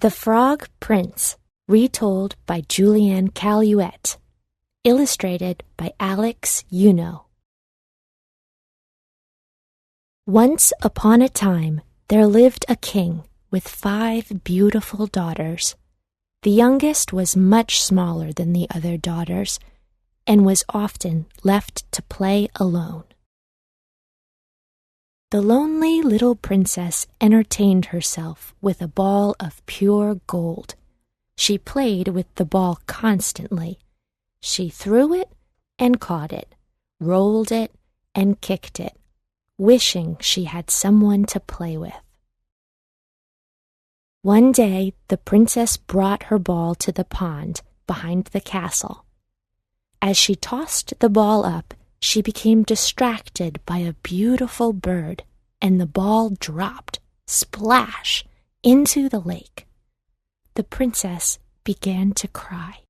The Frog Prince, retold by Juliane Caillouette, illustrated by Alex Uyeno. Once upon a time, there lived a king with 5 beautiful daughters. The youngest was much smaller than the other daughters and was often left to play alone. The lonely little princess entertained herself with a ball of pure gold. She played with the ball constantly. She threw it and caught it, rolled it and kicked it, wishing she had someone to play with. One day, the princess brought her ball to the pond behind the castle. As she tossed the ball up, she became distracted by a beautiful bird, and the ball dropped, splash, into the lake. The princess began to cry.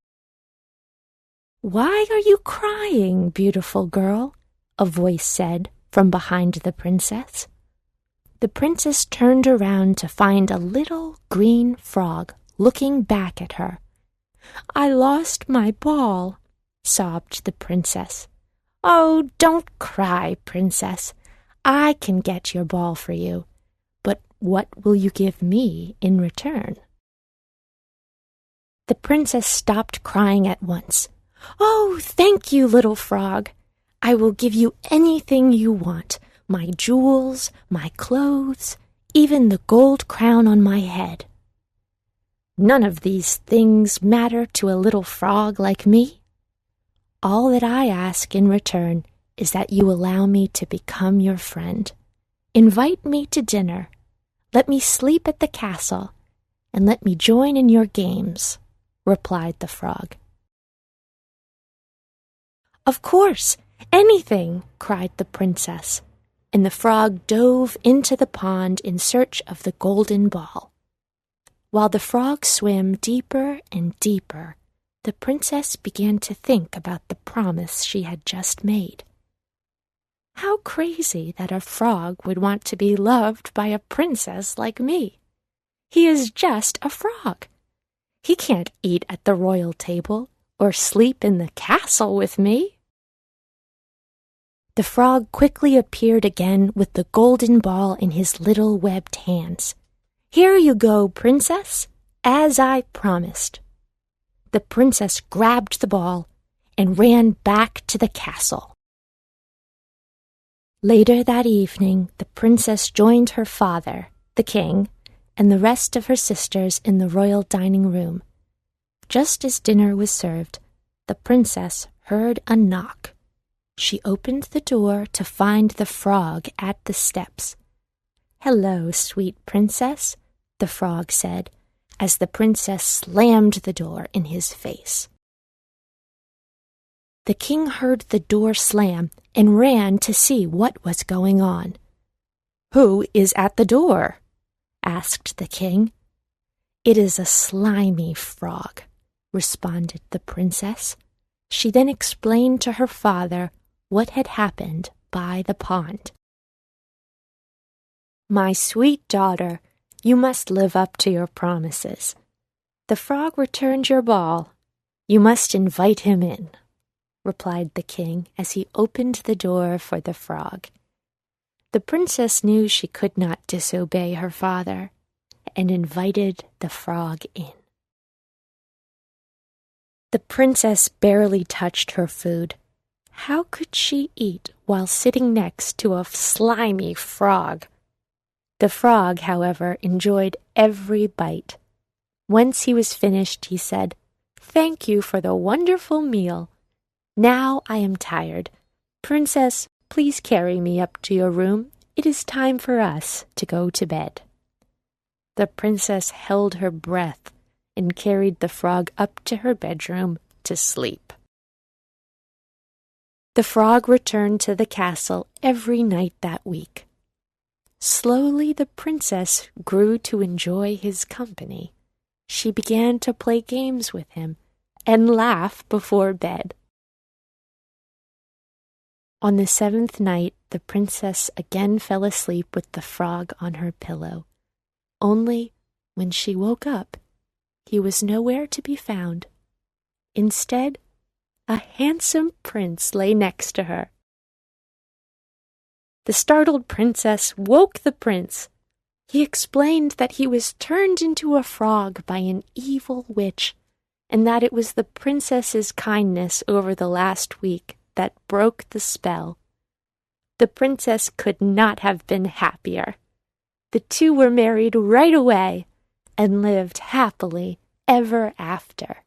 "Why are you crying, beautiful girl?" a voice said from behind the princess. The princess turned around to find a little green frog looking back at her. "I lost my ball," sobbed the princess. "Oh, don't cry, princess. I can get your ball for you. But what will you give me in return?" The princess stopped crying at once. "Oh, thank you, little frog. I will give you anything you want, my jewels, my clothes, even the gold crown on my head." "None of these things matter to a little frog like me. All that I ask in return is that you allow me to become your friend. Invite me to dinner, let me sleep at the castle, and let me join in your games," replied the frog. "Of course, anything!" cried the princess, and the frog dove into the pond in search of the golden ball. While the frog swam deeper and deeper, the princess began to think about the promise she had just made. How crazy that a frog would want to be loved by a princess like me. He is just a frog. He can't eat at the royal table or sleep in the castle with me. The frog quickly appeared again with the golden ball in his little webbed hands. "Here you go, princess, as I promised." The princess grabbed the ball and ran back to the castle. Later that evening, the princess joined her father, the king, and the rest of her sisters in the royal dining room. Just as dinner was served, the princess heard a knock. She opened the door to find the frog at the steps. "Hello, sweet princess," the frog said, as the princess slammed the door in his face. The king heard the door slam and ran to see what was going on. "Who is at the door?" asked the king. "It is a slimy frog," responded the princess. She then explained to her father what had happened by the pond. "My sweet daughter, you must live up to your promises. The frog returned your ball. You must invite him in," replied the king as he opened the door for the frog. The princess knew she could not disobey her father and invited the frog in. The princess barely touched her food. How could she eat while sitting next to a slimy frog? The frog, however, enjoyed every bite. Once he was finished, he said, "Thank you for the wonderful meal. Now I am tired. Princess, please carry me up to your room. It is time for us to go to bed." The princess held her breath and carried the frog up to her bedroom to sleep. The frog returned to the castle every night that week. Slowly the princess grew to enjoy his company. She began to play games with him and laugh before bed. On the 7th night, the princess again fell asleep with the frog on her pillow. Only When she woke up, he was nowhere to be found. Instead, a handsome prince lay next to her. The startled princess woke the prince. He explained that he was turned into a frog by an evil witch, and that it was the princess's kindness over the last week that broke the spell. The princess could not have been happier. The two were married right away and lived happily ever after.